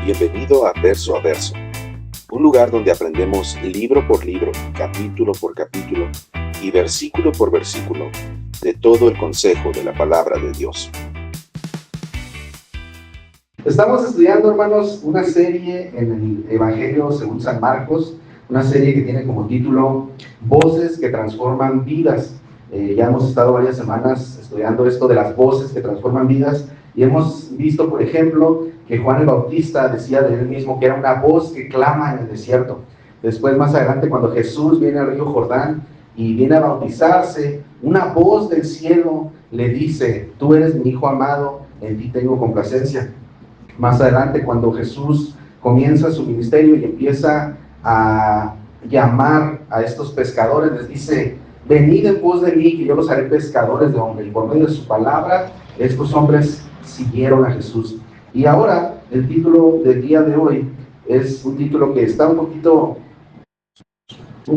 Bienvenido a Verso, un lugar donde aprendemos libro por libro, capítulo por capítulo y versículo por versículo de todo el consejo de la palabra de Dios. Estamos estudiando, hermanos, una serie en el Evangelio según San Marcos, una serie que tiene como título Voces que transforman vidas. Ya hemos estado varias semanas estudiando esto de las voces que transforman vidas y hemos visto, por ejemplo, que Juan el Bautista decía de él mismo que era una voz que clama en el desierto. Después, más adelante, cuando Jesús viene al río Jordán y viene a bautizarse, una voz del cielo le dice: tú eres mi hijo amado, en ti tengo complacencia. Más adelante, cuando Jesús comienza su ministerio y empieza a llamar a estos pescadores, les dice: venid en pos de mí, que yo los haré pescadores de hombres. Y por medio de su palabra, estos hombres siguieron a Jesús. Y ahora, el título del día de hoy es un título que está un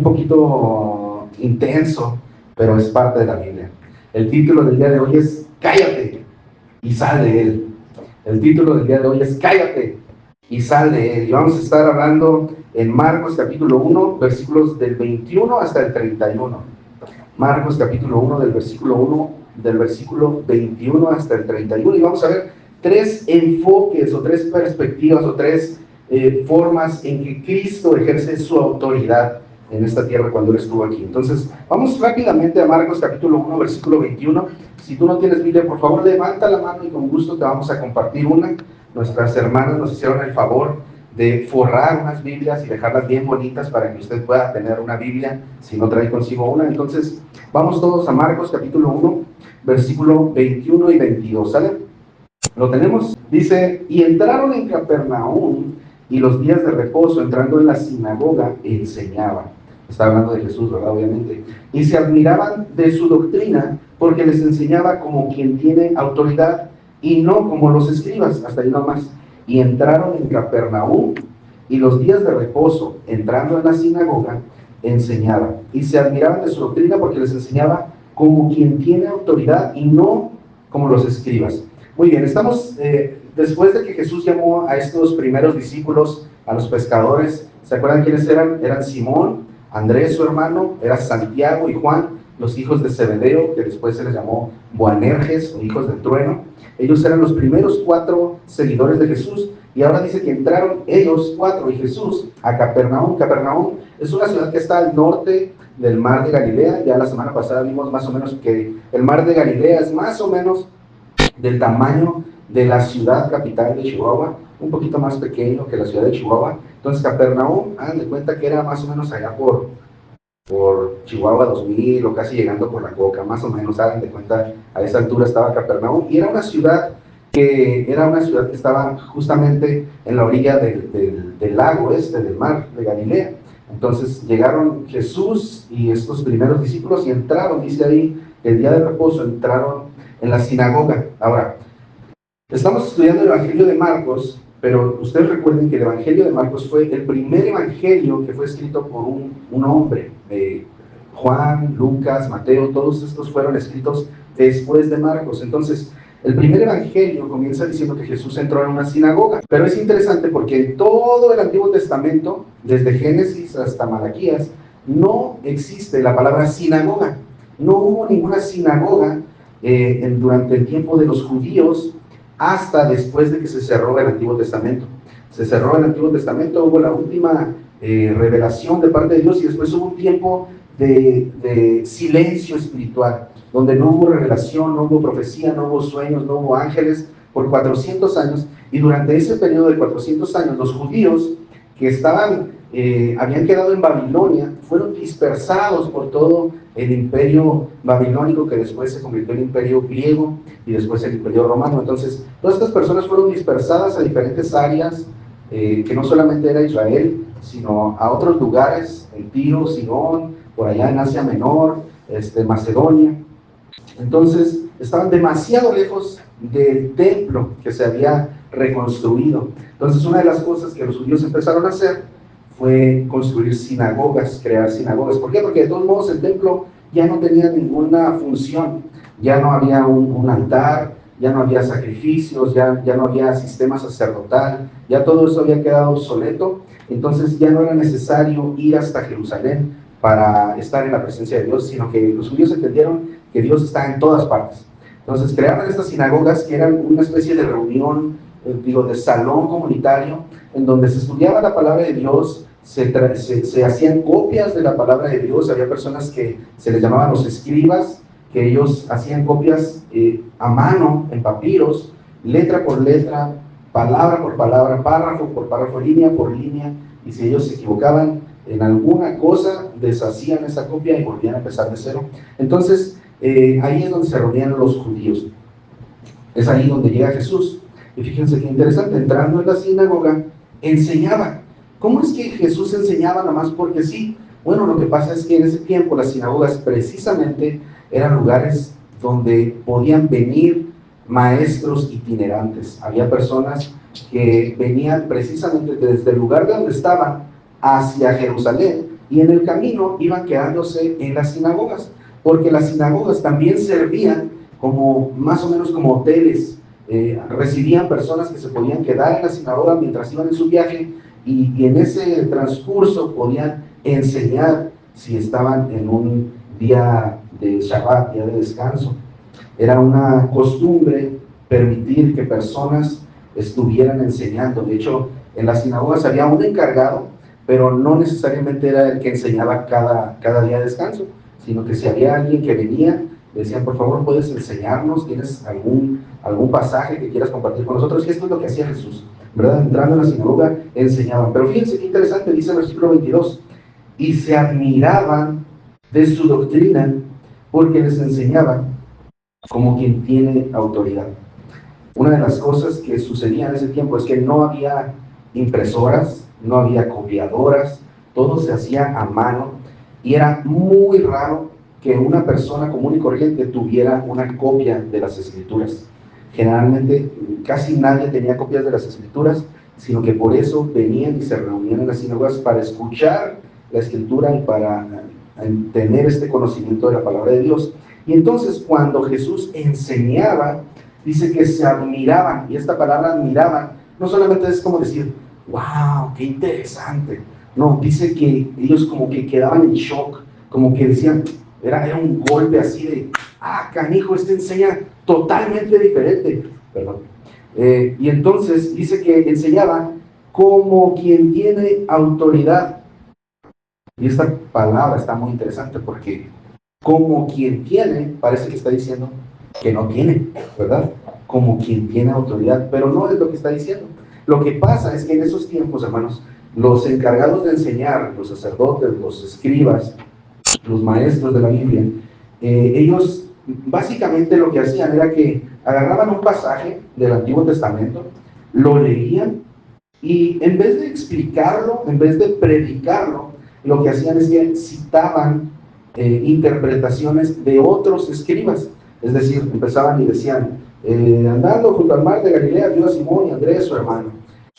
poquito intenso, pero es parte de la Biblia. El título del día de hoy es Cállate y sal de él. El título del día de hoy es Cállate y sal de él. Y vamos a estar hablando en Marcos capítulo 1, versículos del 21 hasta el 31. Marcos capítulo 1, del versículo 21 hasta el 31. Y vamos a ver tres enfoques o tres perspectivas o tres formas en que Cristo ejerce su autoridad en esta tierra cuando Él estuvo aquí. Entonces, vamos rápidamente a Marcos capítulo 1, versículo 21. Si tú no tienes Biblia, por favor, levanta la mano y con gusto te vamos a compartir una. Nuestras hermanas nos hicieron el favor de forrar unas Biblias y dejarlas bien bonitas para que usted pueda tener una Biblia si no trae consigo una. Entonces, vamos todos a Marcos capítulo 1, versículo 21 y 22, ¿sale? ¿Lo tenemos? Dice: y entraron en Capernaum, y los días de reposo, entrando en la sinagoga, enseñaba. Está hablando de Jesús, ¿verdad? Obviamente. Y se admiraban de su doctrina, porque les enseñaba como quien tiene autoridad, y no como los escribas. Hasta ahí nomás. Y entraron en Capernaum, y los días de reposo, entrando en la sinagoga, enseñaba. Y se admiraban de su doctrina, porque les enseñaba como quien tiene autoridad, y no como los escribas. Muy bien, estamos después de que Jesús llamó a estos primeros discípulos, a los pescadores. ¿Se acuerdan quiénes eran? Eran Simón, Andrés su hermano, era Santiago y Juan, los hijos de Zebedeo, que después se les llamó Boanerges, o hijos del trueno. Ellos eran los primeros 4 seguidores de Jesús, y ahora dice que entraron ellos 4 y Jesús a Capernaum. Capernaum es una ciudad que está al norte del mar de Galilea. Ya la semana pasada vimos más o menos que el mar de Galilea es más o menos del tamaño de la ciudad capital de Chihuahua, un poquito más pequeño que la ciudad de Chihuahua. Entonces Capernaum, hagan de cuenta que era más o menos allá por Chihuahua 2000 o casi llegando por la Coca, más o menos, hagan de cuenta, a esa altura estaba Capernaum, y era una ciudad que estaba justamente en la orilla del lago del mar de Galilea. Entonces llegaron Jesús y estos primeros discípulos y entraron, dice ahí, el día de reposo, entraron en la sinagoga. Ahora, estamos estudiando el Evangelio de Marcos, pero ustedes recuerden que el Evangelio de Marcos fue el primer evangelio que fue escrito por un hombre. Juan, Lucas, Mateo, todos estos fueron escritos después de Marcos. Entonces, el primer evangelio comienza diciendo que Jesús entró en una sinagoga. Pero es interesante porque en todo el Antiguo Testamento, desde Génesis hasta Malaquías, no existe la palabra sinagoga. No hubo ninguna sinagoga durante el tiempo de los judíos hasta después de que se cerró el Antiguo Testamento. Se cerró el Antiguo Testamento, hubo la última revelación de parte de Dios, y después hubo un tiempo de silencio espiritual, donde no hubo revelación, no hubo profecía, no hubo sueños, no hubo ángeles, por 400 años. Y durante ese periodo de 400 años, los judíos que habían quedado en Babilonia, fueron dispersados por todo el imperio babilónico, que después se convirtió en imperio griego y después el imperio romano. Entonces, todas estas personas fueron dispersadas a diferentes áreas, que no solamente era Israel, sino a otros lugares, en Tiro, Sidón, por allá en Asia Menor, Macedonia. Entonces, estaban demasiado lejos del templo que se había reconstruido. Entonces, una de las cosas que los judíos empezaron a hacer fue construir sinagogas, crear sinagogas. ¿Por qué? Porque de todos modos el templo ya no tenía ninguna función, ya no había un altar, ya no había sacrificios, ya no había sistema sacerdotal, ya todo eso había quedado obsoleto. Entonces ya no era necesario ir hasta Jerusalén para estar en la presencia de Dios, sino que los judíos entendieron que Dios está en todas partes. Entonces crearon estas sinagogas que eran una especie de reunión, de salón comunitario, en donde se estudiaba la palabra de Dios, se hacían copias de la palabra de Dios. Había personas que se les llamaban los escribas, que ellos hacían copias a mano, en papiros, letra por letra, palabra por palabra, párrafo por párrafo, línea por línea, y si ellos se equivocaban en alguna cosa, deshacían esa copia y volvían a empezar de cero. Entonces, ahí es donde se reunían los judíos. Es ahí donde llega Jesús. Y fíjense qué interesante, entrando en la sinagoga, enseñaba. ¿Cómo es que Jesús enseñaba nada más porque sí? Bueno, lo que pasa es que en ese tiempo las sinagogas precisamente eran lugares donde podían venir maestros itinerantes. Había personas que venían precisamente desde el lugar de donde estaban hacia Jerusalén, y en el camino iban quedándose en las sinagogas, porque las sinagogas también servían como más o menos como hoteles. Recibían personas que se podían quedar en la sinagoga mientras iban en su viaje, y en ese transcurso podían enseñar si estaban en un día de Shabbat, día de descanso. Era una costumbre permitir que personas estuvieran enseñando. De hecho, en las sinagogas había un encargado, pero no necesariamente era el que enseñaba cada día de descanso, sino que si había alguien que venía, le decían, por favor, ¿puedes enseñarnos? ¿Tienes algún pasaje que quieras compartir con nosotros? Y esto es lo que hacía Jesús, ¿verdad? Entrando en la sinagoga, enseñaban. Pero fíjense qué interesante, dice el versículo 22, y se admiraban de su doctrina, porque les enseñaba como quien tiene autoridad. Una de las cosas que sucedía en ese tiempo es que no había impresoras, no había copiadoras, todo se hacía a mano, y era muy raro que una persona común y corriente tuviera una copia de las Escrituras. Generalmente casi nadie tenía copias de las Escrituras, sino que por eso venían y se reunían en las sinagogas para escuchar la Escritura y para tener este conocimiento de la palabra de Dios. Y entonces cuando Jesús enseñaba, dice que se admiraban, y esta palabra admiraban no solamente es como decir, wow, qué interesante, no, dice que ellos como que quedaban en shock, como que decían, era un golpe así de, canijo, enseña totalmente diferente, perdón. Y entonces dice que enseñaba como quien tiene autoridad. Y esta palabra está muy interesante porque como quien tiene, parece que está diciendo que no tiene, ¿verdad? Como quien tiene autoridad, pero no es lo que está diciendo. Lo que pasa es que en esos tiempos, hermanos, los encargados de enseñar, los sacerdotes, los escribas, los maestros de la Biblia, ellos básicamente lo que hacían era que agarraban un pasaje del Antiguo Testamento, lo leían, y en vez de explicarlo, en vez de predicarlo, lo que hacían es que citaban interpretaciones de otros escribas. Es decir, empezaban y decían, andando junto al mar de Galilea vio a Simón y Andrés, su hermano,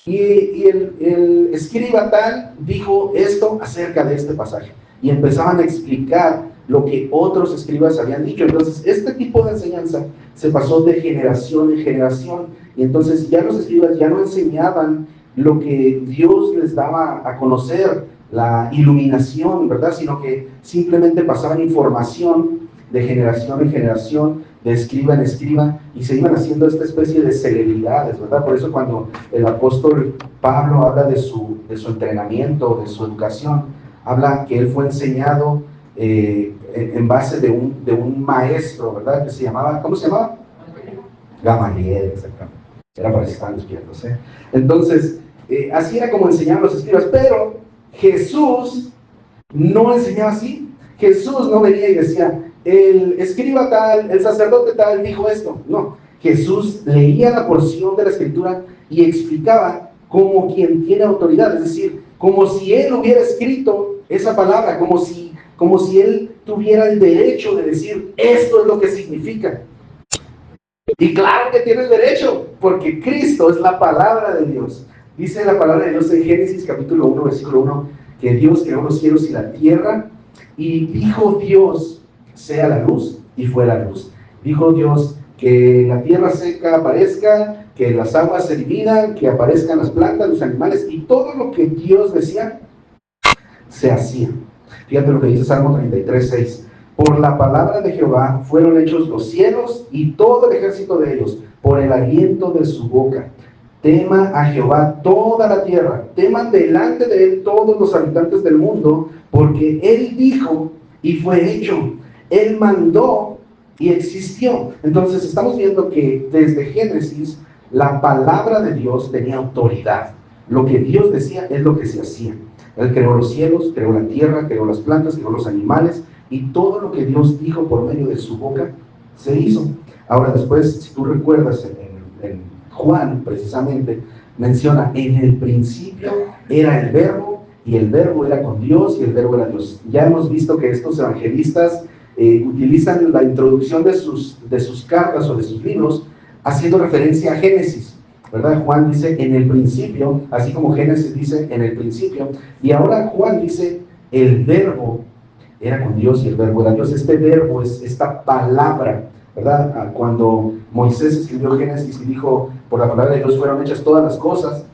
y el escriba tal dijo esto acerca de este pasaje, y empezaban a explicar lo que otros escribas habían dicho. Entonces este tipo de enseñanza se pasó de generación en generación, y entonces ya los escribas ya no enseñaban lo que Dios les daba a conocer, la iluminación, ¿verdad? Sino que simplemente pasaban información de generación en generación, de escriba en escriba, y se iban haciendo esta especie de celebridades, ¿verdad? Por eso cuando el apóstol Pablo habla de su entrenamiento, de su educación, habla que él fue enseñado en base de un maestro, ¿verdad? Que se llamaba, ¿cómo se llamaba? Gamaliel, exactamente. Era para que estaban despiertos, ¿eh? Entonces, así era como enseñaban los escribas, pero Jesús no enseñaba así. Jesús no venía y decía, el escriba tal, el sacerdote tal dijo esto. No, Jesús leía la porción de la Escritura y explicaba como quien tiene autoridad, es decir, como si él hubiera escrito esa palabra, como si él tuviera el derecho de decir, esto es lo que significa. Y claro que tiene el derecho, porque Cristo es la palabra de Dios. Dice la palabra de Dios en Génesis capítulo 1, versículo 1, que Dios creó los cielos y la tierra, y dijo Dios, sea la luz, y fue la luz. Dijo Dios, que la tierra seca aparezca, que las aguas se dividan, que aparezcan las plantas, los animales, y todo lo que Dios decía, se hacía. Fíjate lo que dice Salmo 33:6. Por la palabra de Jehová fueron hechos los cielos y todo el ejército de ellos, por el aliento de su boca. Tema a Jehová toda la tierra, teman delante de él todos los habitantes del mundo, porque él dijo y fue hecho, él mandó y existió. Entonces estamos viendo que desde Génesis la palabra de Dios tenía autoridad. Lo que Dios decía es lo que se hacía. Él creó los cielos, creó la tierra, creó las plantas, creó los animales, y todo lo que Dios dijo por medio de su boca se hizo. Ahora después, si tú recuerdas en Juan precisamente, menciona: en el principio era el verbo, y el verbo era con Dios, y el verbo era Dios. Ya hemos visto que estos evangelistas utilizan la introducción de sus cartas o de sus libros haciendo referencia a Génesis, ¿verdad? Juan dice en el principio, así como Génesis dice en el principio, y ahora Juan dice el verbo era con Dios y el verbo era Dios. Este verbo es esta palabra, ¿verdad? Cuando Moisés escribió Génesis y dijo, por la palabra de Dios fueron hechas todas las cosas,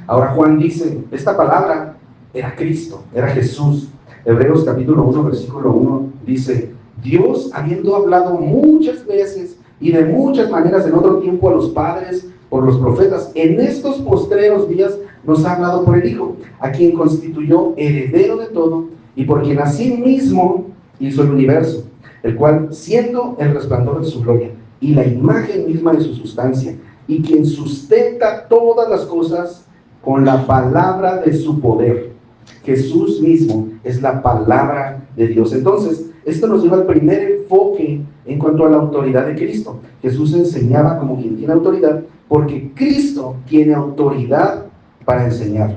ahora Juan dice, esta palabra era Cristo, era Jesús. Hebreos capítulo 1, versículo 1 dice: Dios, habiendo hablado muchas veces y de muchas maneras en otro tiempo a los padres por los profetas, en estos postreros días nos ha hablado por el Hijo, a quien constituyó heredero de todo y por quien asimismo hizo el universo, el cual, siendo el resplandor de su gloria y la imagen misma de su sustancia, y quien sustenta todas las cosas con la palabra de su poder. Jesús mismo es la palabra de Dios. Entonces, esto nos lleva al primer enfoque en cuanto a la autoridad de Cristo. Jesús enseñaba como quien tiene autoridad, porque Cristo tiene autoridad para enseñar.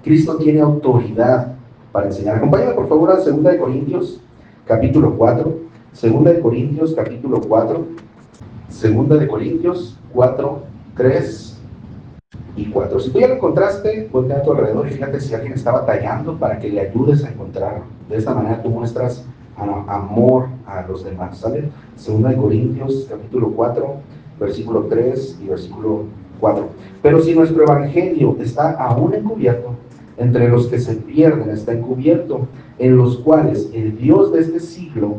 Cristo tiene autoridad para enseñar. Acompáñame por favor a 2 Corintios, capítulo 4. 2 Corintios, capítulo 4. 2 Corintios 4, 3 y 4. Si tú ya lo encontraste, voltea a tu alrededor y fíjate si alguien está batallando para que le ayudes a encontrarlo. De esta manera tú muestras amor a los demás, ¿sale? 2 Corintios, capítulo 4, versículo 3 y versículo 4. Pero si nuestro evangelio está aún encubierto, entre los que se pierden está encubierto, en los cuales el Dios de este siglo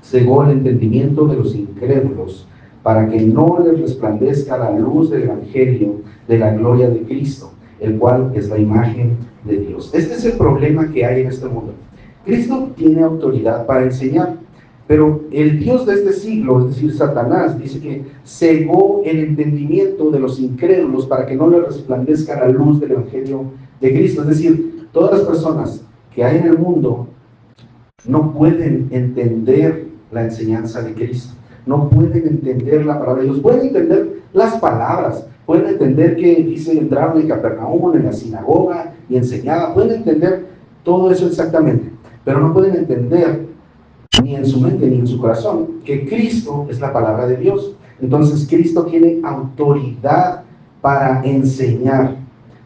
cegó el entendimiento de los incrédulos, para que no les resplandezca la luz del evangelio de la gloria de Cristo, el cual es la imagen de Dios. Este es el problema que hay en este mundo. Cristo tiene autoridad para enseñar, pero el Dios de este siglo, es decir, Satanás, dice que cegó el entendimiento de los incrédulos para que no les resplandezca la luz del evangelio de Cristo. Es decir, todas las personas que hay en el mundo no pueden entender la enseñanza de Cristo, no pueden entender la palabra de Dios, pueden entender las palabras, pueden entender que dice entraron en Capernaum, en la sinagoga y enseñaba, pueden entender todo eso exactamente, pero no pueden entender ni en su mente ni en su corazón que Cristo es la palabra de Dios. Entonces Cristo tiene autoridad para enseñar.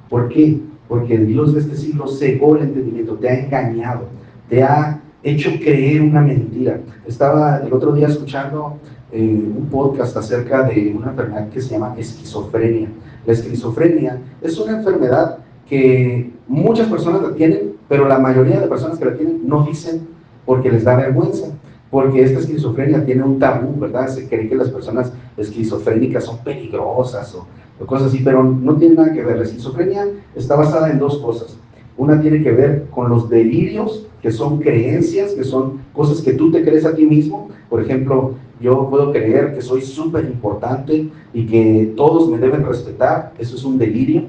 ¿Por qué? Porque el Dios de este siglo cegó el entendimiento, te ha engañado, te ha hecho creer una mentira. Estaba el otro día escuchando un podcast acerca de una enfermedad que se llama esquizofrenia. La esquizofrenia es una enfermedad que muchas personas la tienen, pero la mayoría de personas que la tienen no dicen porque les da vergüenza, porque esta esquizofrenia tiene un tabú, ¿verdad? Se cree que las personas esquizofrénicas son peligrosas o cosas así, pero no tiene nada que ver. La esquizofrenia está basada en dos cosas. Una tiene que ver con los delirios, que son creencias, que son cosas que tú te crees a ti mismo. Por ejemplo, yo puedo creer que soy súper importante y que todos me deben respetar. Eso es un delirio.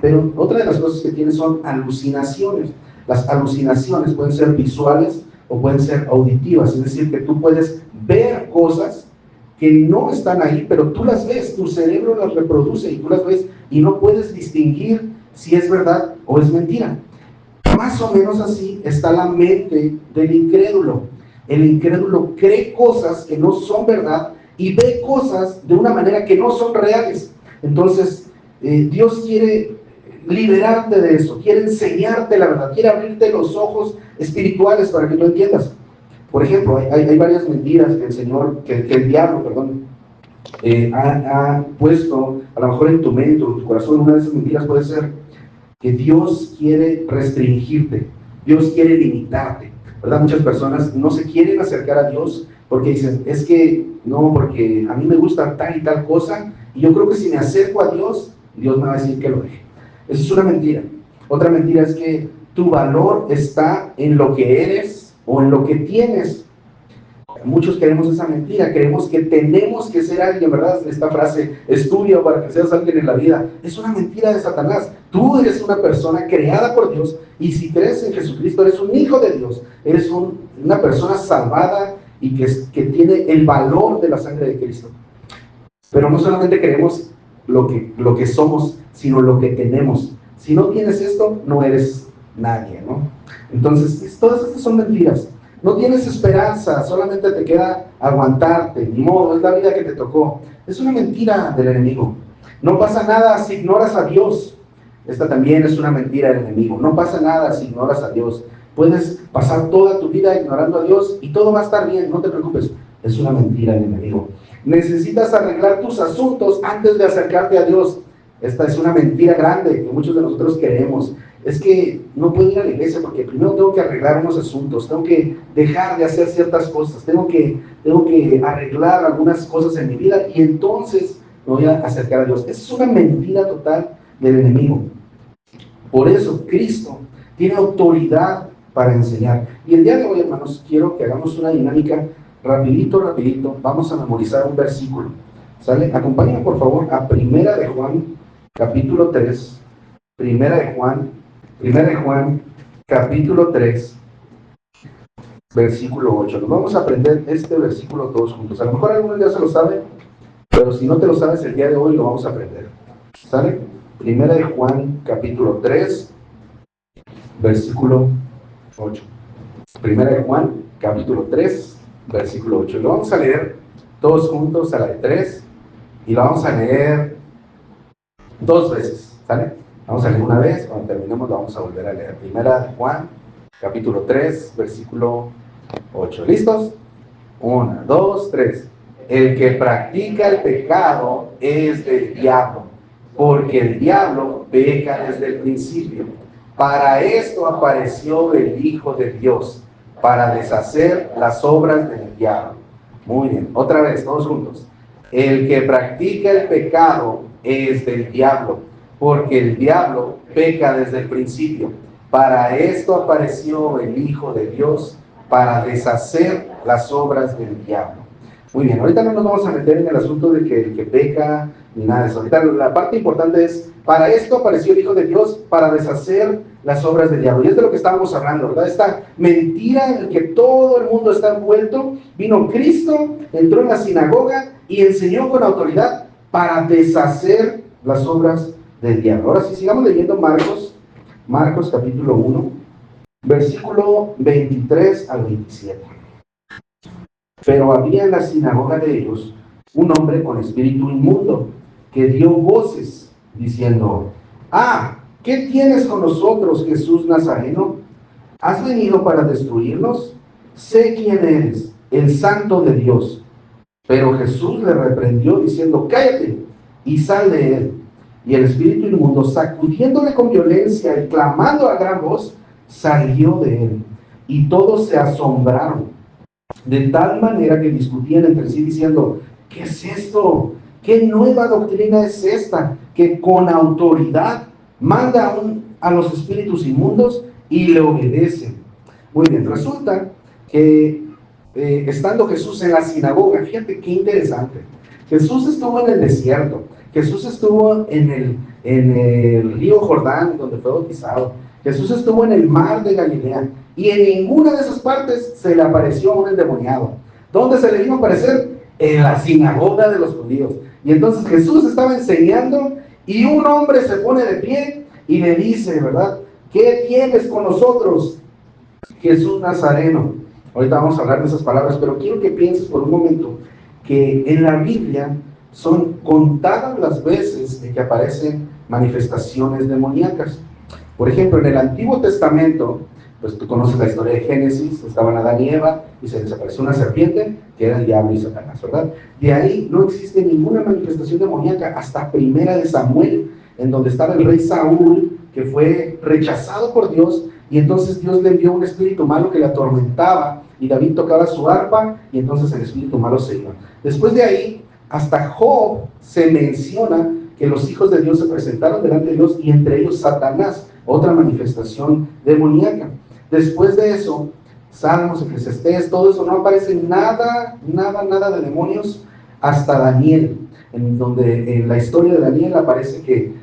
Pero otra de las cosas que tiene son alucinaciones. Las alucinaciones pueden ser visuales o pueden ser auditivas, es decir, que tú puedes ver cosas que no están ahí, pero tú las ves, tu cerebro las reproduce y tú las ves y no puedes distinguir si es verdad o es mentira. Más o menos así está la mente del incrédulo. El incrédulo cree cosas que no son verdad y ve cosas de una manera que no son reales. Entonces, Dios quiere liberarte de eso, quiere enseñarte la verdad, quiere abrirte los ojos espirituales para que lo entiendas. Por ejemplo, hay varias mentiras que el diablo ha puesto a lo mejor en tu mente o en tu corazón. Una de esas mentiras puede ser que Dios quiere restringirte, Dios quiere limitarte, ¿verdad? Muchas personas no se quieren acercar a Dios porque dicen, es que no, porque a mí me gusta tal y tal cosa, y yo creo que si me acerco a Dios, Dios me va a decir que lo deje. Eso es una mentira. Otra mentira es que tu valor está en lo que eres o en lo que tienes. Muchos queremos esa mentira, creemos que tenemos que ser alguien, ¿verdad? Esta frase, estudia para que seas alguien en la vida, es una mentira de Satanás. Tú eres una persona creada por Dios, y si crees en Jesucristo, eres un hijo de Dios, eres una persona salvada y que tiene el valor de la sangre de Cristo. Pero no solamente creemos lo que somos, sino lo que tenemos. Si no tienes esto, no eres nadie, ¿no? Entonces, todas estas son mentiras. No tienes esperanza, solamente te queda aguantarte, ni modo, es la vida que te tocó. Es una mentira del enemigo. No pasa nada si ignoras a Dios. Esta también es una mentira del enemigo. No pasa nada si ignoras a Dios. Puedes pasar toda tu vida ignorando a Dios y todo va a estar bien, no te preocupes. Es una mentira del enemigo. Necesitas arreglar tus asuntos antes de acercarte a Dios. Esta es una mentira grande que muchos de nosotros creemos. Es que no puedo ir a la iglesia porque primero tengo que arreglar unos asuntos, tengo que dejar de hacer ciertas cosas, tengo que arreglar algunas cosas en mi vida y entonces me voy a acercar a Dios. Esa es una mentira total del enemigo. Por eso Cristo tiene autoridad para enseñar. Y el día de hoy, hermanos, quiero que hagamos una dinámica rapidito. Vamos a memorizar un versículo. ¿Sale? Acompáñame por favor a Primera de Juan, capítulo 3. Primera de Juan, capítulo 3, versículo 8. Nos vamos a aprender este versículo todos juntos. A lo mejor algunos ya se lo saben, pero si no te lo sabes el día de hoy lo vamos a aprender. ¿Sale? Primera de Juan, capítulo 3, versículo 8. Primera de Juan, capítulo 3, versículo 8. Lo vamos a leer todos juntos a la de 3 y lo vamos a leer 2 veces. ¿Sale? Vamos a leer una vez, cuando terminemos lo vamos a volver a leer. Primera de Juan, capítulo 3, versículo 8. ¿Listos? 1, 2, 3. El que practica el pecado es del diablo, porque el diablo peca desde el principio. Para esto apareció el Hijo de Dios, para deshacer las obras del diablo. Muy bien, otra vez, todos juntos. El que practica el pecado es del diablo, porque el diablo peca desde el principio. Para esto apareció el Hijo de Dios, para deshacer las obras del diablo. Muy bien, ahorita no nos vamos a meter en el asunto de que el que peca, ni nada de eso. Ahorita la parte importante es, para esto apareció el Hijo de Dios, para deshacer las obras del diablo. Y es de lo que estábamos hablando, ¿verdad? Esta mentira en la que todo el mundo está envuelto. Vino Cristo, entró en la sinagoga y enseñó con autoridad para deshacer las obras del diablo. Ahora sí, sigamos leyendo Marcos capítulo 1, versículo 23 al 27. Pero había en la sinagoga de ellos un hombre con espíritu inmundo, que dio voces, diciendo: ¿qué tienes con nosotros, Jesús Nazareno? ¿Has venido para destruirnos? Sé quién eres, el Santo de Dios. Pero Jesús le reprendió, diciendo: cállate y sal de él. Y el espíritu inmundo, sacudiéndole con violencia y clamando a gran voz, salió de él. Y todos se asombraron, de tal manera que discutían entre sí, diciendo: ¿qué es esto? ¿Qué nueva doctrina es esta? Que con autoridad manda a los espíritus inmundos y le obedecen. Muy bien, resulta que estando Jesús en la sinagoga, fíjate qué interesante. Jesús estuvo en el desierto. Jesús estuvo en el río Jordán, donde fue bautizado. Jesús estuvo en el mar de Galilea. Y en ninguna de esas partes se le apareció un endemoniado. ¿Dónde se le vino a aparecer? En la sinagoga de los judíos. Y entonces Jesús estaba enseñando y un hombre se pone de pie y le dice, ¿verdad? ¿Qué tienes con nosotros, Jesús Nazareno? Ahorita vamos a hablar de esas palabras, pero quiero que pienses por un momento que en la Biblia son contadas las veces en que aparecen manifestaciones demoníacas. Por ejemplo, en el Antiguo Testamento Pues tú conoces la historia de Génesis, estaban Adán y Eva, y se les apareció una serpiente, que era el diablo y Satanás, ¿verdad? De ahí no existe ninguna manifestación demoníaca hasta Primera de Samuel, en donde estaba el rey Saúl, que fue rechazado por Dios, y entonces Dios le envió un espíritu malo que le atormentaba, y David tocaba su arpa, y entonces el espíritu malo se iba. Después de ahí, hasta Job se menciona que los hijos de Dios se presentaron delante de Dios, y entre ellos Satanás, otra manifestación demoníaca. Después de eso, Salmos, Eclesiastés, todo eso, no aparece nada de demonios hasta Daniel, en donde en la historia de Daniel aparece que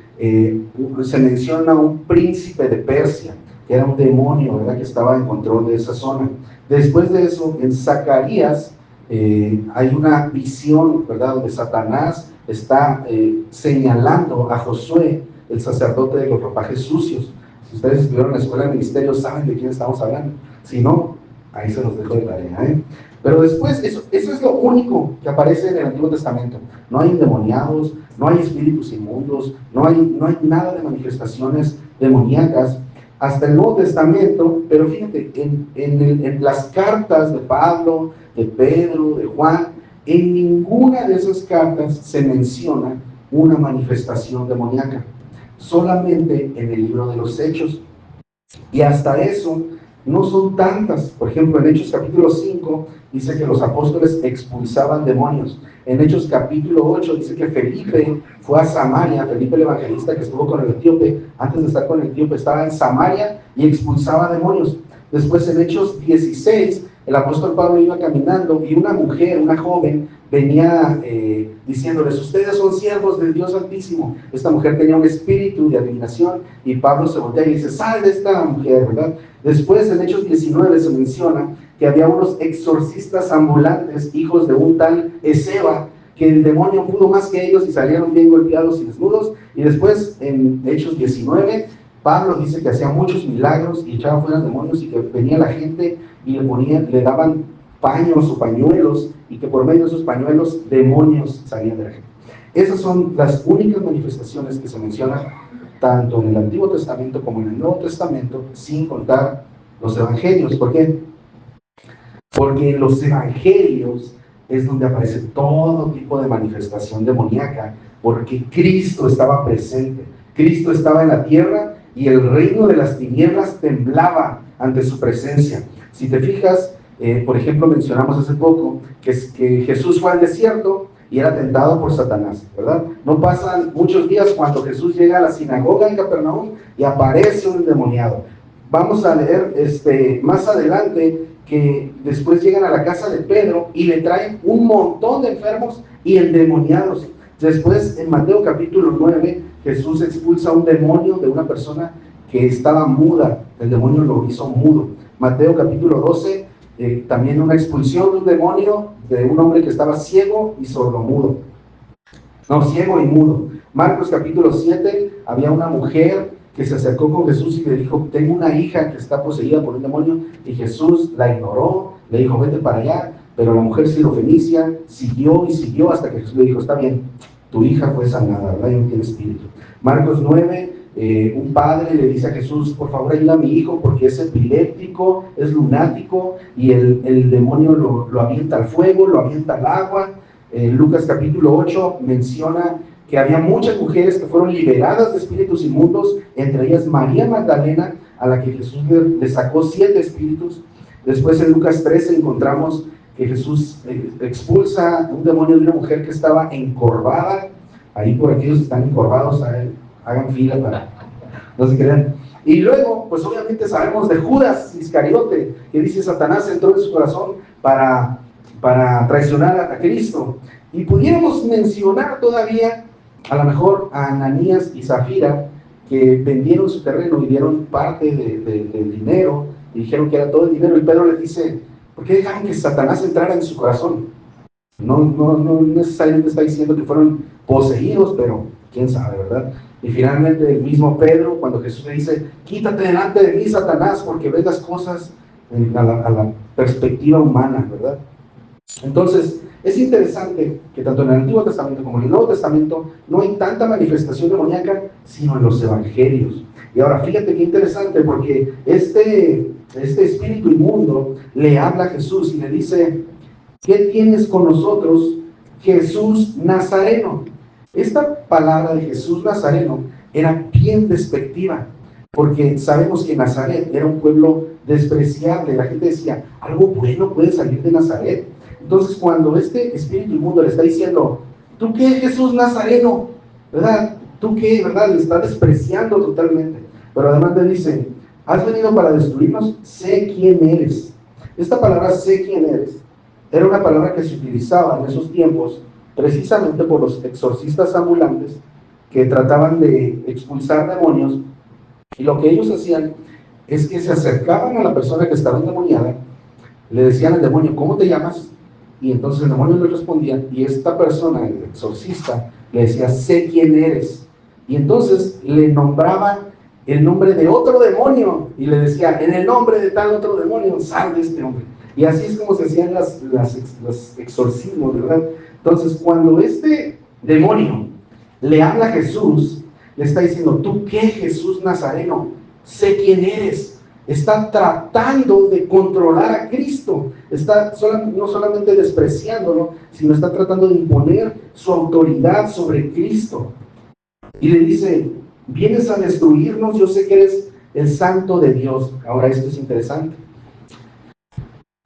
se menciona un príncipe de Persia, que era un demonio, ¿verdad?, que estaba en control de esa zona. Después de eso, en Zacarías hay una visión, ¿verdad?, donde Satanás está señalando a Josué, el sacerdote de los ropajes sucios. Si ustedes estuvieron en la escuela de ministerio, saben de quién estamos hablando. Si no, ahí se los dejo de tarea, ¿eh? Pero después, eso es lo único que aparece en el Antiguo Testamento. No hay endemoniados, no hay espíritus inmundos, no hay nada de manifestaciones demoníacas hasta el Nuevo Testamento. Pero fíjate, en las cartas de Pablo, de Pedro, de Juan, en ninguna de esas cartas se menciona una manifestación demoníaca, solamente en el libro de los Hechos. Y hasta eso no son tantas. Por ejemplo, en Hechos capítulo 5 dice que los apóstoles expulsaban demonios. En Hechos capítulo 8 dice que Felipe fue a Samaria, Felipe el evangelista que estuvo con el etíope, antes de estar con el etíope estaba en Samaria y expulsaba demonios. Después en Hechos 16, el apóstol Pablo iba caminando y una mujer, una joven, venía diciéndoles: ustedes son siervos del Dios Altísimo. Esta mujer tenía un espíritu de adivinación y Pablo se voltea y dice: sal de esta mujer, ¿verdad? Después en Hechos 19 se menciona que había unos exorcistas ambulantes, hijos de un tal Esceva, que el demonio pudo más que ellos y salieron bien golpeados y desnudos. Y después en Hechos 19 Pablo dice que hacía muchos milagros y echaba fuera demonios, y que venía la gente y le daban paños o pañuelos, y que por medio de esos pañuelos demonios salían de la gente. Esas son las únicas manifestaciones que se mencionan tanto en el Antiguo Testamento como en el Nuevo Testamento, sin contar los evangelios. ¿Por qué? Porque en los evangelios es donde aparece todo tipo de manifestación demoníaca, porque Cristo estaba presente, Cristo estaba en la tierra y el reino de las tinieblas temblaba ante su presencia. Si te fijas, por ejemplo, mencionamos hace poco que Jesús fue al desierto y era tentado por Satanás, ¿verdad? No pasan muchos días cuando Jesús llega a la sinagoga en Capernaum y aparece un endemoniado. Vamos a leer más adelante que después llegan a la casa de Pedro y le traen un montón de enfermos y endemoniados. Después, en Mateo capítulo 9, Jesús expulsa un demonio de una persona que estaba muda. El demonio lo hizo mudo. Mateo capítulo 12, también una expulsión de un demonio de un hombre que estaba ciego y sordomudo. No, ciego y mudo. Marcos capítulo 7, había una mujer que se acercó con Jesús y le dijo: tengo una hija que está poseída por un demonio, y Jesús la ignoró, le dijo: vete para allá. Pero la mujer sirofenicia siguió y siguió hasta que Jesús le dijo: está bien, tu hija fue sanada, ¿verdad? Y no tiene espíritu. Marcos 9, un padre le dice a Jesús: por favor ayuda a mi hijo porque es epiléptico, es lunático, y el demonio lo avienta al fuego, lo avienta al agua. Lucas capítulo 8 menciona que había muchas mujeres que fueron liberadas de espíritus inmundos, entre ellas María Magdalena, a la que Jesús le sacó 7 espíritus. Después en Lucas 13 encontramos que Jesús expulsa un demonio de una mujer que estaba encorvada. Ahí por aquellos que están encorvados, hagan fila para no se crean. Y luego, pues obviamente sabemos de Judas Iscariote, que dice: Satanás entró en su corazón para traicionar a Cristo. Y pudiéramos mencionar todavía a lo mejor a Ananías y Zafira, que vendieron su terreno y dieron parte del dinero y dijeron que era todo el dinero, y Pedro les dice: ¿por qué dejaron que Satanás entrara en su corazón? No necesariamente está diciendo que fueron poseídos, pero quién sabe, ¿verdad? Y finalmente el mismo Pedro, cuando Jesús le dice: quítate delante de mí, Satanás, porque ves las cosas a la perspectiva humana, ¿verdad? Entonces, es interesante que tanto en el Antiguo Testamento como en el Nuevo Testamento no hay tanta manifestación demoníaca, sino en los evangelios. Y ahora fíjate qué interesante, porque este espíritu inmundo le habla a Jesús y le dice: ¿qué tienes con nosotros, Jesús Nazareno? Esta palabra de Jesús Nazareno era bien despectiva, porque sabemos que Nazaret era un pueblo despreciable. La gente decía: algo bueno puede salir de Nazaret. Entonces, cuando este espíritu inmundo le está diciendo: ¿tú qué, Jesús Nazareno? ¿Verdad? ¿Tú qué? ¿Verdad? Le está despreciando totalmente. Pero además le dice: ¿has venido para destruirnos? Sé quién eres. Esta palabra "sé quién eres" era una palabra que se utilizaba en esos tiempos precisamente por los exorcistas ambulantes que trataban de expulsar demonios. Y lo que ellos hacían es que se acercaban a la persona que estaba endemoniada, le decían al demonio: ¿cómo te llamas? Y entonces el demonio le respondía, y esta persona, el exorcista, le decía: sé quién eres. Y entonces le nombraba el nombre de otro demonio y le decía: en el nombre de tal otro demonio, sal de este hombre. Y así es como se hacían los exorcismos, ¿verdad? Entonces, cuando este demonio le habla a Jesús, le está diciendo: ¿tú qué, Jesús Nazareno? Sé quién eres. Está tratando de controlar a Cristo. Está no solamente despreciándolo, sino está tratando de imponer su autoridad sobre Cristo. Y le dice: vienes a destruirnos, yo sé que eres el Santo de Dios. Ahora, esto es interesante.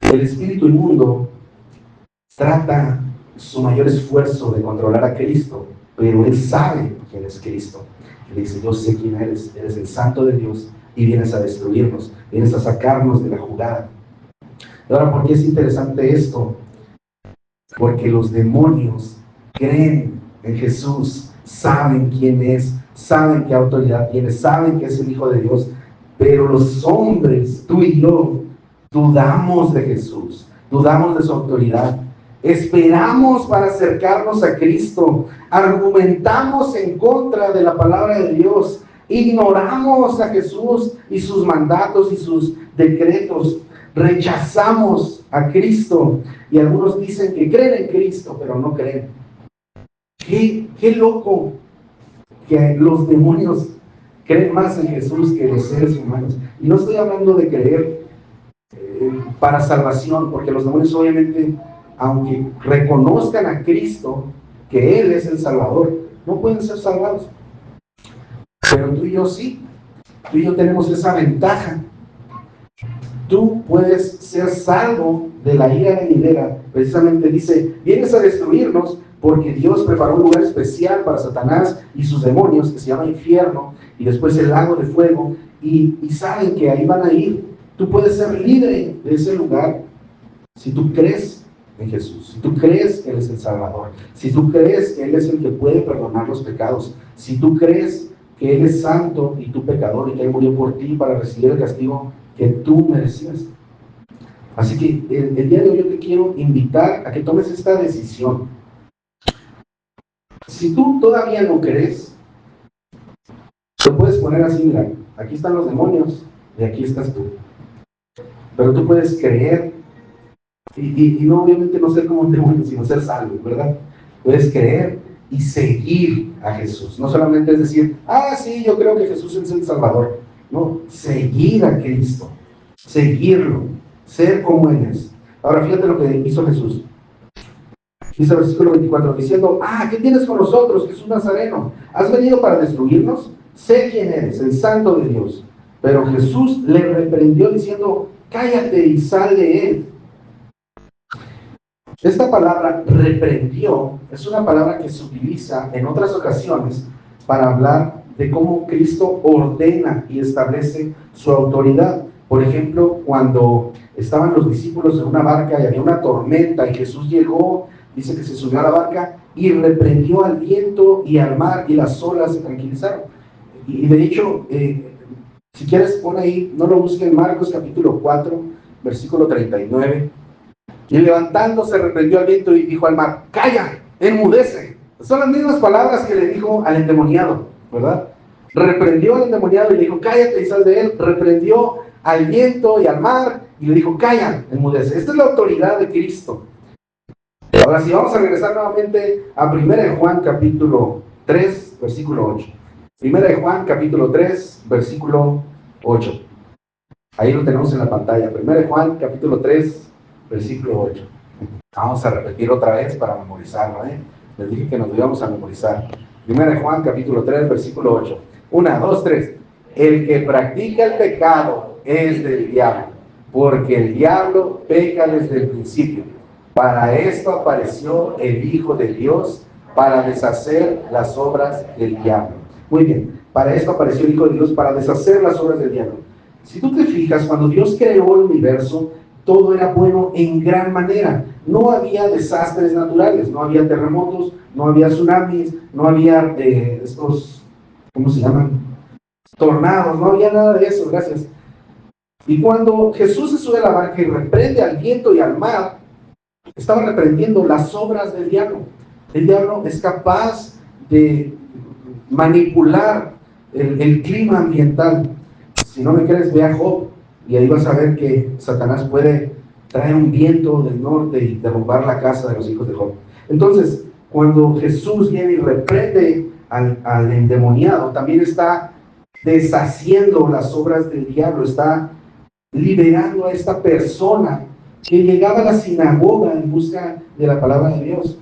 El espíritu inmundo trata su mayor esfuerzo de controlar a Cristo, pero él sabe quién es Cristo. Le dice: yo sé quién eres el Santo de Dios, y vienes a destruirnos, vienes a sacarnos de la jugada. Ahora, ¿por qué es interesante esto? Porque los demonios creen en Jesús, saben quién es, saben qué autoridad tiene, saben que es el Hijo de Dios, pero los hombres, tú y yo, dudamos de Jesús, dudamos de su autoridad. Esperamos para acercarnos a Cristo, argumentamos en contra de la palabra de Dios, ignoramos a Jesús y sus mandatos y sus decretos, rechazamos a Cristo. Y algunos dicen que creen en Cristo, pero no creen. Qué loco que los demonios creen más en Jesús que los seres humanos. Y no estoy hablando de creer para salvación, porque los demonios obviamente, aunque reconozcan a Cristo, que Él es el Salvador, no pueden ser salvados. Pero tú y yo sí, tú y yo tenemos esa ventaja. Tú puedes ser salvo de la ira venidera. Precisamente dice: vienes a destruirnos porque Dios preparó un lugar especial para Satanás y sus demonios, que se llama infierno, y después el lago de fuego, y saben que ahí van a ir. Tú puedes ser libre de ese lugar si tú crees en Jesús, si tú crees que Él es el Salvador, si tú crees que Él es el que puede perdonar los pecados, si tú crees que Él es santo y tú pecador, y que Él murió por ti para recibir el castigo que tú merecías. Así que el día de hoy yo te quiero invitar a que tomes esta decisión. Si tú todavía no crees, te puedes poner así: mira, aquí están los demonios y aquí estás tú. Pero tú puedes creer y no, obviamente no ser como un demonio, sino ser salvo, ¿verdad? Puedes creer y seguir a Jesús. No solamente es decir: ah, sí, yo creo que Jesús es el Salvador. No, seguir a Cristo, seguirlo, ser como Él es. Ahora fíjate lo que hizo Jesús. Dice el versículo 24, diciendo: ah, ¿qué tienes con nosotros, Jesús Nazareno? ¿Has venido para destruirnos? Sé quién eres, el Santo de Dios. Pero Jesús le reprendió diciendo: cállate y sal de él. Esta palabra reprendió es una palabra que se utiliza en otras ocasiones para hablar de cómo Cristo ordena y establece su autoridad. Por ejemplo, cuando estaban los discípulos en una barca y había una tormenta y Jesús llegó, dice que se subió a la barca y reprendió al viento y al mar, y las olas se tranquilizaron. Y de hecho, si quieres pon ahí, no lo busquen, Marcos capítulo 4, versículo 39. Y levantándose reprendió al viento y dijo al mar: calla, enmudece. Son las mismas palabras que le dijo al endemoniado, ¿verdad? Reprendió al endemoniado y le dijo: cállate y sal de él. Reprendió al viento y al mar y le dijo: calla, enmudece. Esta es la autoridad de Cristo. Ahora, si vamos a regresar nuevamente a 1 Juan capítulo 3, versículo 8. Primera de Juan, capítulo 3, versículo 8. Ahí lo tenemos en la pantalla. Primera de Juan, capítulo 3, versículo 8. Vamos a repetir otra vez para memorizarlo, ¿eh? Les dije que nos íbamos a memorizar. Primera de Juan, capítulo 3, versículo 8. 1, 2, 3. El que practica el pecado es del diablo, porque el diablo peca desde el principio. Para esto apareció el Hijo de Dios, para deshacer las obras del diablo. Muy bien, para esto apareció el Hijo de Dios, para deshacer las obras del diablo. Si tú te fijas, cuando Dios creó el universo, todo era bueno en gran manera. No había desastres naturales, no había terremotos, no había tsunamis, no había estos, ¿cómo se llaman? Tornados, no había nada de eso, gracias. Y cuando Jesús se sube a la barca y reprende al viento y al mar, estaba reprendiendo las obras del diablo. El diablo es capaz de manipular el clima ambiental. Si no me crees, ve a Job y ahí vas a ver que Satanás puede traer un viento del norte y derrumbar la casa de los hijos de Job. Entonces, cuando Jesús viene y reprende al endemoniado, también está deshaciendo las obras del diablo, está liberando a esta persona que llegaba a la sinagoga en busca de la palabra de Dios.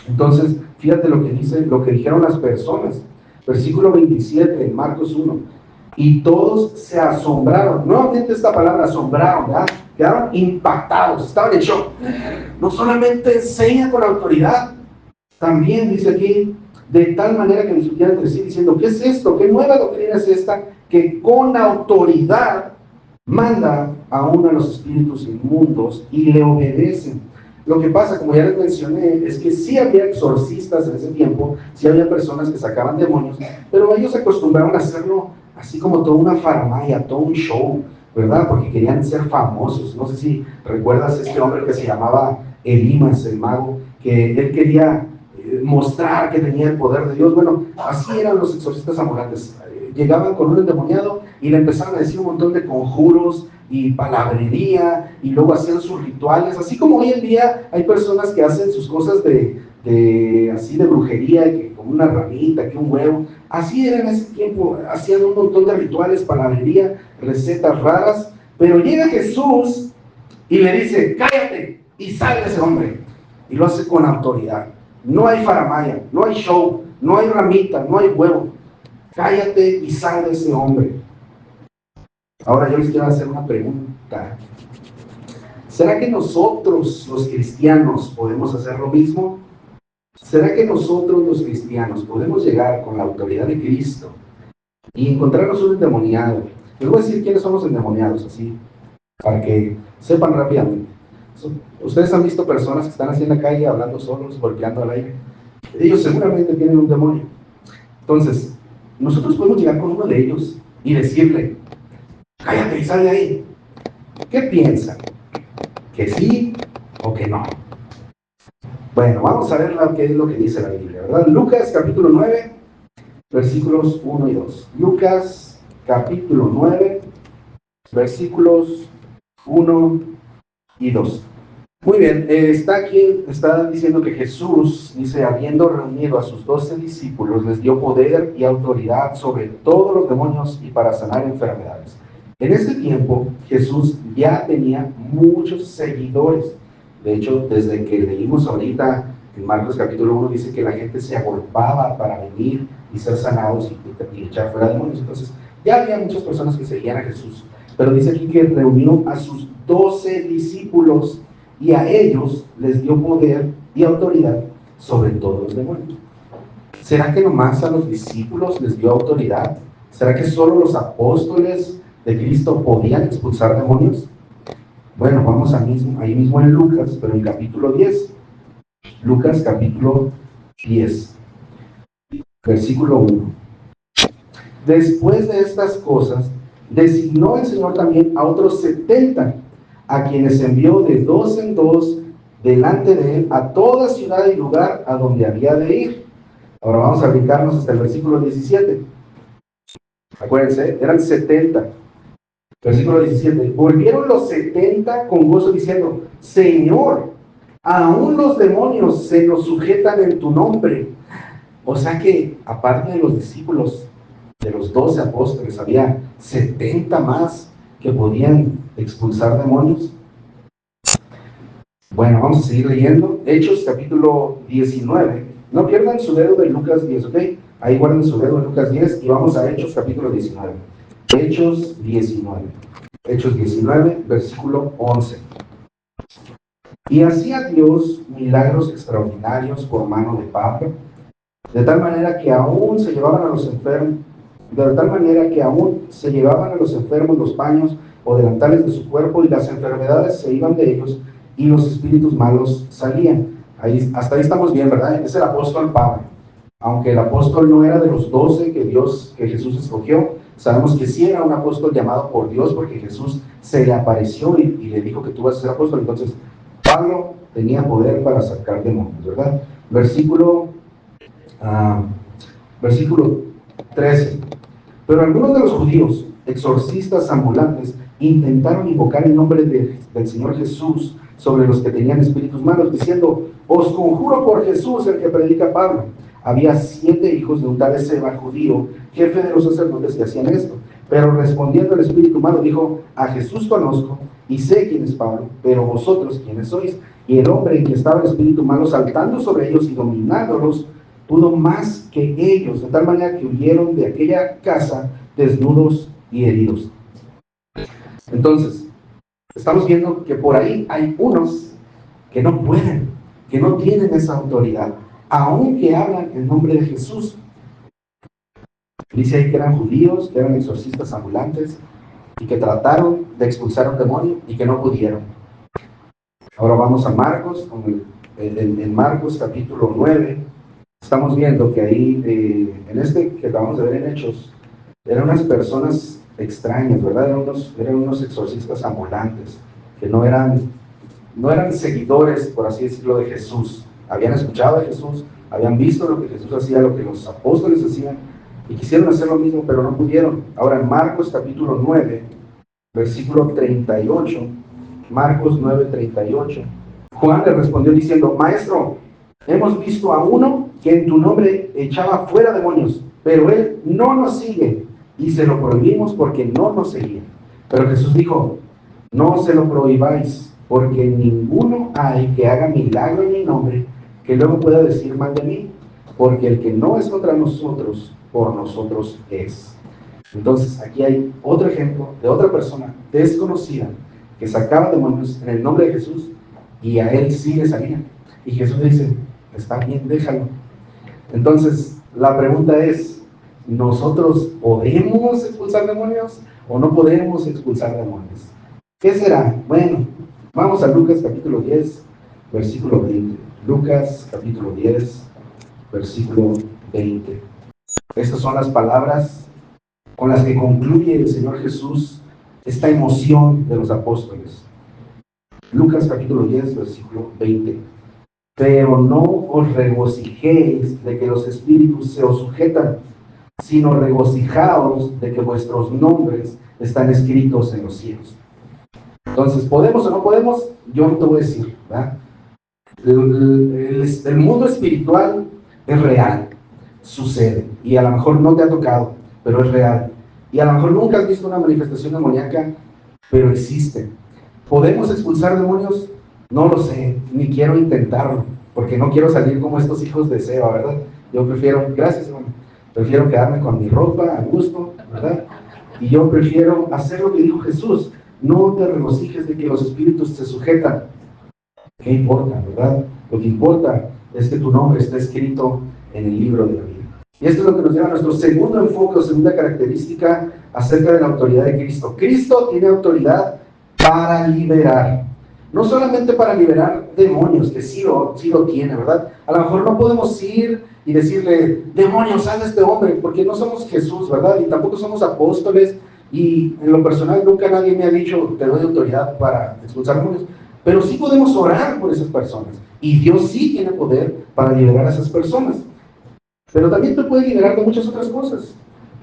Entonces, fíjate lo que dice, lo que dijeron las personas. Versículo 27 en Marcos 1. Y todos se asombraron. Nuevamente esta palabra asombraron, ¿verdad? Quedaron impactados, estaban en shock. No solamente enseña con autoridad, también dice aquí, de tal manera que discutían entre sí diciendo, ¿qué es esto? ¿Qué nueva doctrina es esta? Que con autoridad manda aún a los espíritus inmundos y le obedecen. Lo que pasa, como ya les mencioné, es que sí había exorcistas en ese tiempo, sí había personas que sacaban demonios, pero ellos se acostumbraron a hacerlo así como toda una faramaya, todo un show, ¿verdad? Porque querían ser famosos. No sé si recuerdas este hombre que se llamaba Elimas, el mago, que él quería mostrar que tenía el poder de Dios. Bueno, así eran los exorcistas ambulantes. Llegaban con un endemoniado y le empezaban a decir un montón de conjuros y palabrería, y luego hacían sus rituales, así como hoy en día hay personas que hacen sus cosas así de brujería, que como una ramita, que un huevo. Así era en ese tiempo, hacían un montón de rituales, palabrería, recetas raras, pero llega Jesús y le dice, cállate y sal de ese hombre, y lo hace con autoridad. No hay faramaya, no hay show, no hay ramita, no hay huevo. Cállate y sal de ese hombre. Ahora yo les quiero hacer una pregunta. ¿Será que nosotros, los cristianos, podemos hacer lo mismo? ¿Será que nosotros, los cristianos, podemos llegar con la autoridad de Cristo y encontrarnos un endemoniado? Les voy a decir quiénes son los endemoniados, así, para que sepan rápidamente. Ustedes han visto personas que están así en la calle hablando solos, golpeando al aire. Ellos seguramente tienen un demonio. Entonces, nosotros podemos llegar con uno de ellos y decirle, cállate y sal de ahí. ¿Qué piensan? ¿Que sí o que no? Bueno, vamos a ver qué es lo que dice la Biblia, ¿verdad? Lucas capítulo 9, versículos 1 y 2. Lucas capítulo 9, versículos 1 y 2. Muy bien, está diciendo que Jesús, dice, habiendo reunido a sus 12 discípulos, les dio poder y autoridad sobre todos los demonios y para sanar enfermedades. En este tiempo, Jesús ya tenía muchos seguidores. De hecho, desde que leímos ahorita en Marcos capítulo 1, dice que la gente se agolpaba para venir y ser sanados y echar fuera demonios. Entonces, ya había muchas personas que seguían a Jesús. Pero dice aquí que reunió a sus 12 discípulos y a ellos les dio poder y autoridad sobre todos los demonios. ¿Será que nomás a los discípulos les dio autoridad? ¿Será que solo los apóstoles de Cristo podían expulsar demonios? Bueno, vamos ahí mismo en Lucas, pero en capítulo 10. Lucas capítulo 10, versículo 1. Después de estas cosas, designó el Señor también a otros 70, a quienes envió de 2 en 2 delante de él a toda ciudad y lugar a donde había de ir. Ahora vamos a brincarnos hasta el versículo 17. Acuérdense, eran 70. Versículo 17. Volvieron los 70 con gozo diciendo, Señor, aún los demonios se nos sujetan en tu nombre. O sea que, aparte de los discípulos, de los 12 apóstoles, había 70 más que podían expulsar demonios. Bueno, vamos a seguir leyendo. Hechos capítulo 19. No pierdan su dedo de Lucas 10, ¿ok? Ahí guarden su dedo de Lucas 10 y vamos a Hechos capítulo 19. Hechos 19. Hechos 19, versículo 11. Y hacía Dios milagros extraordinarios por mano de Pablo, de tal manera que aún se llevaban a los enfermos, los paños o delantales de su cuerpo, y las enfermedades se iban de ellos y los espíritus malos salían. Hasta ahí estamos bien, ¿verdad? Es el apóstol Pablo. Aunque el apóstol no era de los 12 que Jesús escogió, sabemos que sí era un apóstol llamado por Dios, porque Jesús se le apareció y le dijo que tú vas a ser apóstol. Entonces Pablo tenía poder para sacar demonios, ¿verdad? Versículo 13. Pero algunos de los judíos, exorcistas ambulantes, intentaron invocar el nombre del Señor Jesús sobre los que tenían espíritus malos, diciendo: os conjuro por Jesús, el que predica Pablo. Había 7 hijos de un tal Esceva, judío, jefe de los sacerdotes, que hacían esto. Pero respondiendo el espíritu malo, dijo: a Jesús conozco y sé quién es Pablo, pero vosotros quiénes sois. Y el hombre en que estaba el espíritu malo, saltando sobre ellos y dominándolos, pudo más que ellos, de tal manera que huyeron de aquella casa desnudos y heridos. Entonces, estamos viendo que por ahí hay unos que no pueden, que no tienen esa autoridad, aunque hablan en nombre de Jesús. Dice ahí que eran judíos, que eran exorcistas ambulantes, y que trataron de expulsar un demonio y que no pudieron. Ahora vamos a Marcos, en Marcos capítulo 9, estamos viendo que ahí, en este que acabamos de ver en Hechos, eran unas personas extrañas, ¿verdad? Eran unos exorcistas ambulantes, que no eran seguidores, por así decirlo, de Jesús. Habían escuchado de Jesús, habían visto lo que Jesús hacía, lo que los apóstoles hacían, y quisieron hacer lo mismo, pero no pudieron. Ahora en Marcos capítulo 9, versículo 38, Marcos 9, 38, Juan le respondió diciendo: maestro, hemos visto a uno que en tu nombre echaba fuera demonios, pero él no nos sigue, y se lo prohibimos porque no nos seguía. Pero Jesús dijo: no se lo prohibáis, porque ninguno hay que haga milagro en mi nombre que luego pueda decir mal de mí, porque el que no es contra nosotros, por nosotros es. Entonces aquí hay otro ejemplo de otra persona desconocida que sacaba demonios en el nombre de Jesús, y a él sí le salían. Y Jesús dice: está bien, déjalo. Entonces la pregunta es: ¿nosotros podemos expulsar demonios o no podemos expulsar demonios? ¿Qué será? Bueno, vamos a Lucas capítulo 10, versículo 20. Lucas capítulo 10, versículo 20. Estas son las palabras con las que concluye el Señor Jesús esta emoción de los apóstoles. Lucas capítulo 10, versículo 20. Pero no os regocijéis de que los espíritus se os sujetan, sino regocijaos de que vuestros nombres están escritos en los cielos. Entonces, ¿podemos o no podemos? Yo no te voy a decir, ¿verdad? El mundo espiritual es real, sucede, y a lo mejor no te ha tocado, pero es real. Y a lo mejor nunca has visto una manifestación demoníaca, pero existe. ¿Podemos expulsar demonios? No lo sé, ni quiero intentarlo, porque no quiero salir como estos hijos de Seba, ¿verdad? Yo prefiero, gracias hermano, prefiero quedarme con mi ropa a gusto, ¿verdad? Y yo prefiero hacer lo que dijo Jesús: no te regocijes de que los espíritus se sujetan. ¿Qué importa, verdad? Lo que importa es que tu nombre esté escrito en el libro de la vida. Y esto es lo que nos lleva a nuestro segundo enfoque o segunda característica acerca de la autoridad de Cristo. Cristo tiene autoridad para liberar. No solamente para liberar demonios, que sí lo tiene, ¿verdad? A lo mejor no podemos ir y decirle: demonios, sal de este hombre, porque no somos Jesús, ¿verdad? Y tampoco somos apóstoles, y en lo personal nunca nadie me ha dicho: te doy autoridad para expulsar demonios. Pero sí podemos orar por esas personas, y Dios sí tiene poder para liberar a esas personas. Pero también te puede liberar de muchas otras cosas.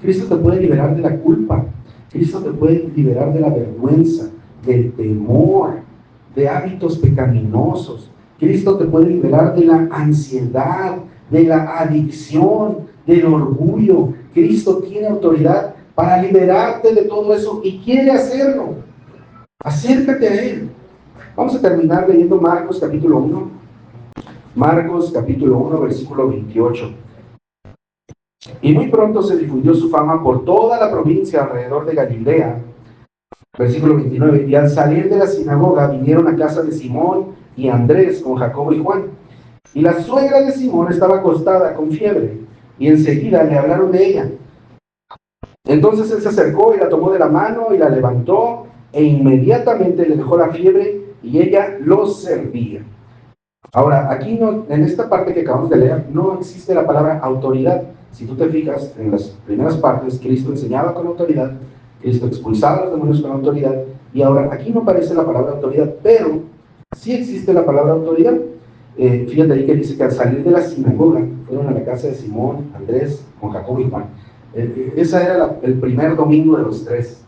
Cristo te puede liberar de la culpa, Cristo te puede liberar de la vergüenza, del temor, de hábitos pecaminosos. Cristo te puede liberar de la ansiedad, de la adicción, del orgullo. Cristo tiene autoridad para liberarte de todo eso y quiere hacerlo. Acércate a Él. Vamos a terminar leyendo Marcos capítulo 1. Marcos capítulo 1, versículo 28. Y muy pronto se difundió su fama por toda la provincia alrededor de Galilea. Versículo 29. Y al salir de la sinagoga vinieron a casa de Simón y Andrés con Jacobo y Juan. Y la suegra de Simón estaba acostada con fiebre, y enseguida le hablaron de ella. Entonces él se acercó y la tomó de la mano y la levantó, e inmediatamente le dejó la fiebre, y ella los servía. Ahora, aquí no, en esta parte que acabamos de leer, no existe la palabra autoridad. Si tú te fijas, en las primeras partes, Cristo enseñaba con autoridad, Cristo expulsaba a los demonios con autoridad, y ahora aquí no aparece la palabra autoridad, pero sí existe la palabra autoridad. Fíjate ahí que dice que al salir de la sinagoga, fueron a la casa de Simón, Andrés, con Jacobo y Juan. Ese era el primer domingo de los 3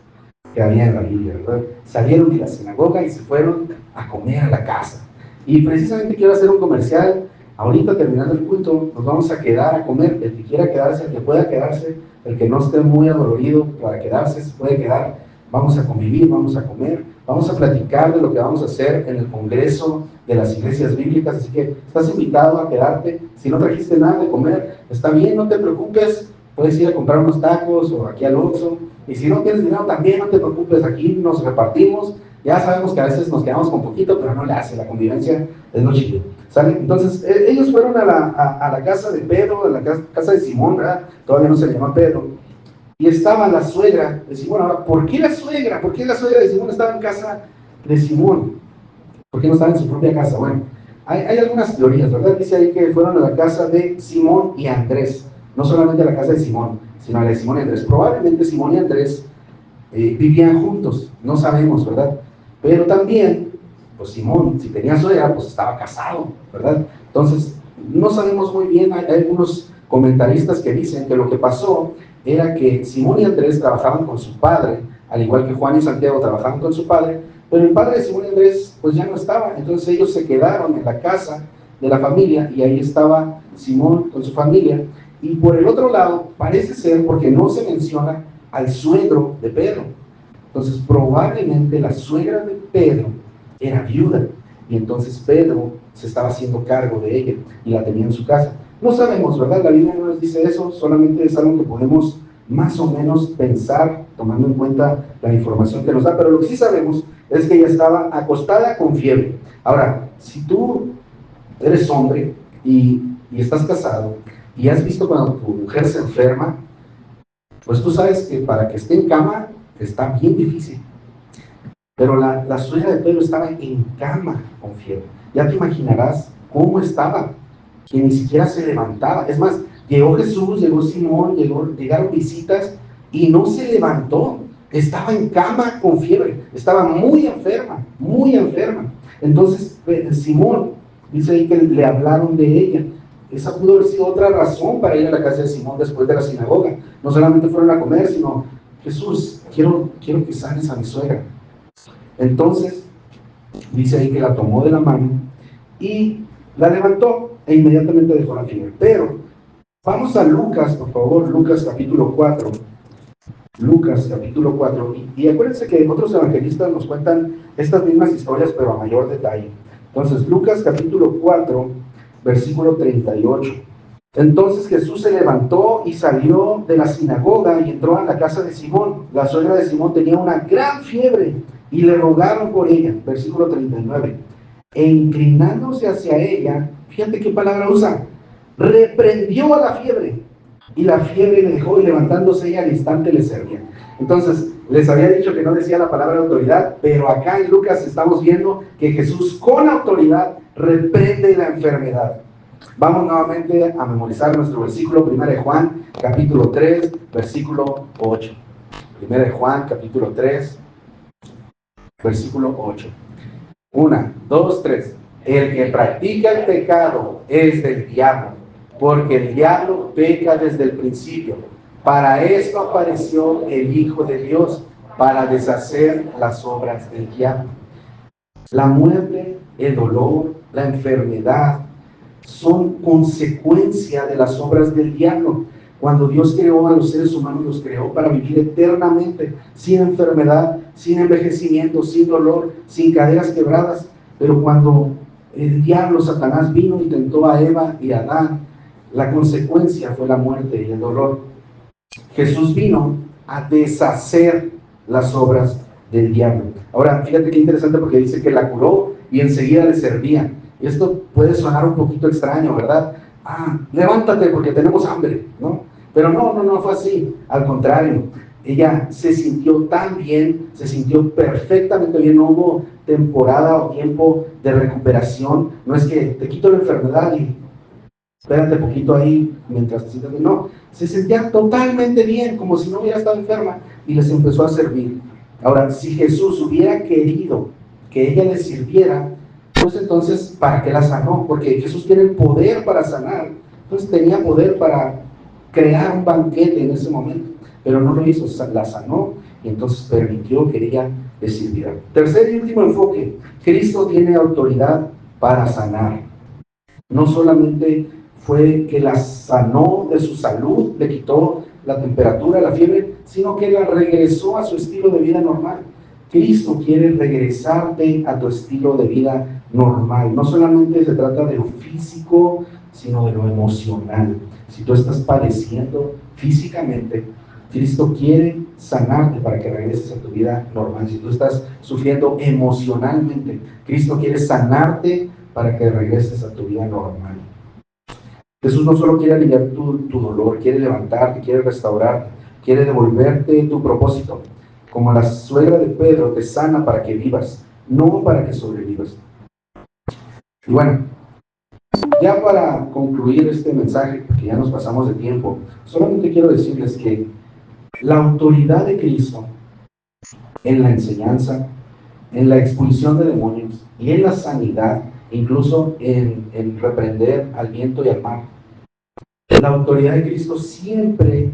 que había en la Biblia, ¿verdad? Salieron de la sinagoga y se fueron a comer a la casa. Y precisamente quiero hacer un comercial. Ahorita terminando el culto, nos vamos a quedar a comer. El que quiera quedarse, el que pueda quedarse, el que no esté muy adolorido para quedarse, se puede quedar. Vamos a convivir, vamos a comer, vamos a platicar de lo que vamos a hacer en el congreso de las iglesias bíblicas. Así que estás invitado a quedarte. Si no trajiste nada de comer, está bien, no te preocupes. Puedes ir a comprar unos tacos o aquí al Oxxo. Y si no tienes dinero, también no te preocupes, aquí nos repartimos. Ya sabemos que a veces nos quedamos con poquito, pero no le hace, la convivencia es lo chido. ¿Sale? Entonces, ellos fueron a la casa de Pedro, a la casa de Simón, ¿verdad? Todavía no se le llama Pedro. Y estaba la suegra de Simón. Ahora, ¿por qué la suegra? ¿Por qué la suegra de Simón estaba en casa de Simón? ¿Por qué no estaba en su propia casa? Bueno, hay algunas teorías, ¿verdad? Dice ahí que fueron a la casa de Simón y Andrés. No solamente a la casa de Simón, sino a la de Simón y Andrés. Probablemente Simón y Andrés vivían juntos, no sabemos, ¿verdad? Pero también, pues Simón, si tenía suegra, pues estaba casado, ¿verdad? Entonces, no sabemos muy bien. Hay algunos comentaristas que dicen que lo que pasó era que Simón y Andrés trabajaban con su padre, al igual que Juan y Santiago trabajaban con su padre, pero el padre de Simón y Andrés pues ya no estaba. Entonces ellos se quedaron en la casa de la familia y ahí estaba Simón con su familia. Y por el otro lado, parece ser, porque no se menciona al suegro de Pedro. Entonces probablemente la suegra de Pedro era viuda, y entonces Pedro se estaba haciendo cargo de ella y la tenía en su casa. No sabemos, ¿verdad? La Biblia no nos dice eso, solamente es algo que podemos más o menos pensar, tomando en cuenta la información que nos da, pero lo que sí sabemos es que ella estaba acostada con fiebre. Ahora, si tú eres hombre y estás casado, y has visto cuando tu mujer se enferma, pues tú sabes que para que esté en cama está bien difícil. Pero la suegra de Pedro estaba en cama con fiebre. Ya te imaginarás cómo estaba, que ni siquiera se levantaba. Es más, llegó Jesús, llegó Simón, llegaron visitas y no se levantó. Estaba en cama con fiebre, estaba muy enferma, muy enferma. Entonces Simón, dice ahí que le hablaron de ella. Esa pudo haber sido otra razón para ir a la casa de Simón después de la sinagoga. No solamente fueron a comer, sino: Jesús, quiero que sanes a mi suegra. Entonces, dice ahí que la tomó de la mano y la levantó e inmediatamente dejó la fiebre. Pero, vamos a Lucas, por favor, Lucas capítulo 4. Lucas capítulo 4. Y acuérdense que otros evangelistas nos cuentan estas mismas historias, pero a mayor detalle. Entonces, Lucas capítulo 4, versículo 38. Entonces Jesús se levantó y salió de la sinagoga y entró a la casa de Simón. La suegra de Simón tenía una gran fiebre y le rogaron por ella. Versículo 39. E inclinándose hacia ella, fíjate qué palabra usa, reprendió a la fiebre, y la fiebre le dejó, y levantándose ella al instante le servía. Entonces, les había dicho que no decía la palabra autoridad, pero acá en Lucas estamos viendo que Jesús con autoridad reprende la enfermedad. Vamos nuevamente a memorizar nuestro versículo, 1 de Juan, capítulo 3, versículo 8. 1 de Juan, capítulo 3, versículo 8. 1, 2, 3. El que practica el pecado es del diablo, porque el diablo peca desde el principio. Para esto apareció el Hijo de Dios, para deshacer las obras del diablo. La muerte, el dolor, la enfermedad son consecuencia de las obras del diablo. Cuando Dios creó a los seres humanos, los creó para vivir eternamente, sin enfermedad, sin envejecimiento, sin dolor, sin caderas quebradas. Pero cuando el diablo, Satanás, vino y tentó a Eva y a Adán, la consecuencia fue la muerte y el dolor. Jesús vino a deshacer las obras del diablo. Ahora, fíjate qué interesante, porque dice que la curó y enseguida le servía. Y esto puede sonar un poquito extraño, ¿verdad? Levántate porque tenemos hambre, ¿no? Pero no fue así. Al contrario, ella se sintió tan bien, se sintió perfectamente bien. No hubo temporada o tiempo de recuperación. No es que te quito la enfermedad y espérate poquito ahí mientras te sientas bien. No, se sentía totalmente bien, como si no hubiera estado enferma, y les empezó a servir. Ahora, si Jesús hubiera querido que ella le sirviera, pues entonces, ¿para qué la sanó? Porque Jesús tiene el poder para sanar. Entonces tenía poder para crear un banquete en ese momento, pero no lo hizo, la sanó y entonces permitió que ella le sirviera. Tercer y último enfoque: Cristo tiene autoridad para sanar. No solamente fue que la sanó de su salud, le quitó la temperatura, la fiebre, sino que la regresó a su estilo de vida normal. Cristo quiere regresarte a tu estilo de vida normal. No solamente se trata de lo físico, sino de lo emocional. Si tú estás padeciendo físicamente, Cristo quiere sanarte para que regreses a tu vida normal. Si tú estás sufriendo emocionalmente, Cristo quiere sanarte para que regreses a tu vida normal. Jesús no solo quiere aliviar tu dolor, quiere levantarte, quiere restaurarte, quiere devolverte tu propósito. Como la suegra de Pedro, te sana para que vivas, no para que sobrevivas. Y bueno, ya para concluir este mensaje, porque ya nos pasamos de tiempo, solamente quiero decirles que la autoridad de Cristo en la enseñanza, en la expulsión de demonios y en la sanidad, incluso en reprender al viento y al mar, la autoridad de Cristo siempre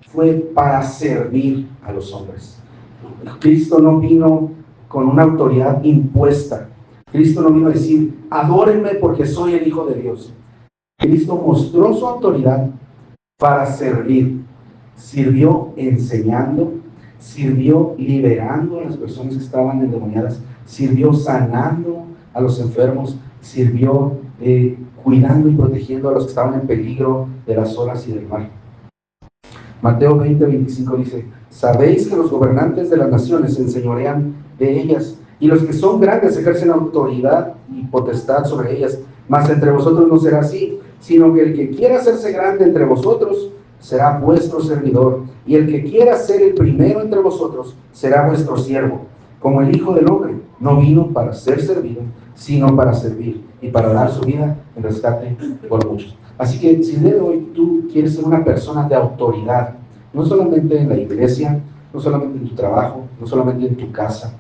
fue para servir a los hombres. Cristo no vino con una autoridad impuesta. Cristo no vino a decir, adórenme porque soy el Hijo de Dios. Cristo mostró su autoridad para servir. Sirvió enseñando, sirvió liberando a las personas que estaban endemoniadas, sirvió sanando a los enfermos, sirvió cuidando y protegiendo a los que estaban en peligro de las olas y del mar. Mateo 20:25 dice, sabéis que los gobernantes de las naciones se enseñorean de ellas, y los que son grandes ejercen autoridad y potestad sobre ellas, mas entre vosotros no será así, sino que el que quiera hacerse grande entre vosotros será vuestro servidor, y el que quiera ser el primero entre vosotros será vuestro siervo, como el Hijo del Hombre no vino para ser servido, sino para servir y para dar su vida en rescate por muchos. Así que si el día de hoy tú quieres ser una persona de autoridad, no solamente en la iglesia, no solamente en tu trabajo, no solamente en tu casa,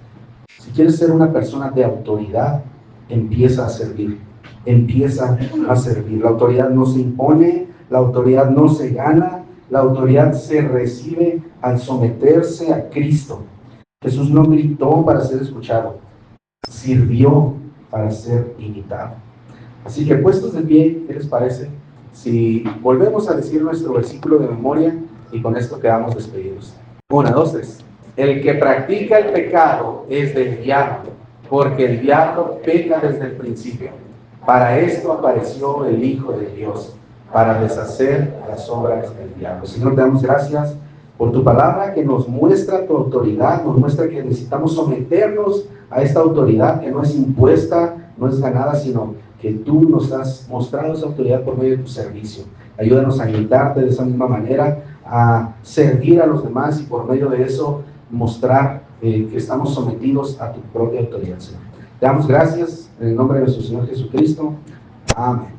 si quieres ser una persona de autoridad, empieza a servir, empieza a servir. La autoridad no se impone, la autoridad no se gana, la autoridad se recibe al someterse a Cristo. Jesús no gritó para ser escuchado, sirvió para ser imitado. Así que puestos de pie, ¿qué les parece si volvemos a decir nuestro versículo de memoria y con esto quedamos despedidos? 1, 2, 3. El que practica el pecado es del diablo, porque el diablo peca desde el principio. Para esto apareció el Hijo de Dios, para deshacer las obras del diablo. Señor, te damos gracias por tu palabra que nos muestra tu autoridad, nos muestra que necesitamos someternos a esta autoridad que no es impuesta, no es ganada, sino que tú nos has mostrado esa autoridad por medio de tu servicio. Ayúdanos a imitarte de esa misma manera, a servir a los demás y por medio de eso mostrar que estamos sometidos a tu propia autoridad, Señor. Te damos gracias en el nombre de nuestro Señor Jesucristo. Amén.